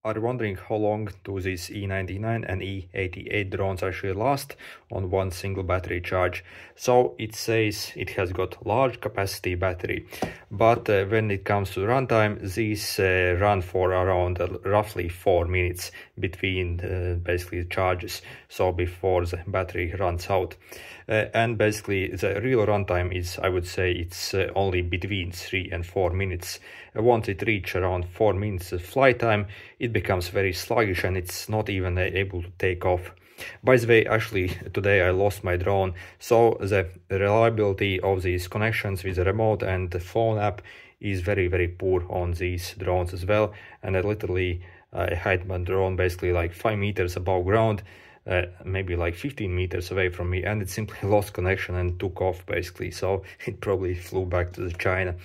Are wondering how long do these E99 and E88 drones actually last on one single battery charge. So it says it has got large capacity battery, but when it comes to runtime, these run for around roughly 4 minutes between basically charges, so before the battery runs out. And basically the real runtime is, I would say, it's only between 3 and 4 minutes. Once it reaches around 4 minutes of flight time, it becomes very sluggish and it's not even able to take off. By the way, actually today I lost my drone, so the reliability of these connections with the remote and the phone app is very poor on these drones as well. And I literally had my drone basically like 5 meters above ground, maybe like 15 meters away from me, and it simply lost connection and took off basically, so it probably flew back to China.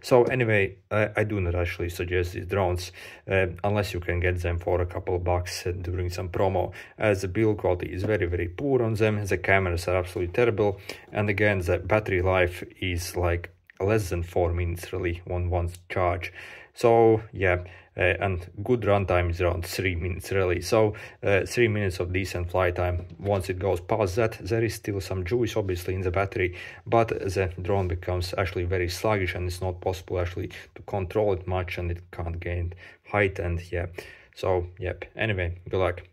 So anyway, I do not actually suggest these drones unless you can get them for a couple of bucks during some promo, as the build quality is very poor on them. The cameras are absolutely terrible, and again the battery life is like less than 4 minutes really on one charge. So yeah, and good runtime is around 3 minutes really. So 3 minutes of decent flight time. Once it goes past that, there is still some juice obviously in the battery, but the drone becomes actually very sluggish and it's not possible actually to control it much, and it can't gain height. And yeah, so yep, anyway, good luck.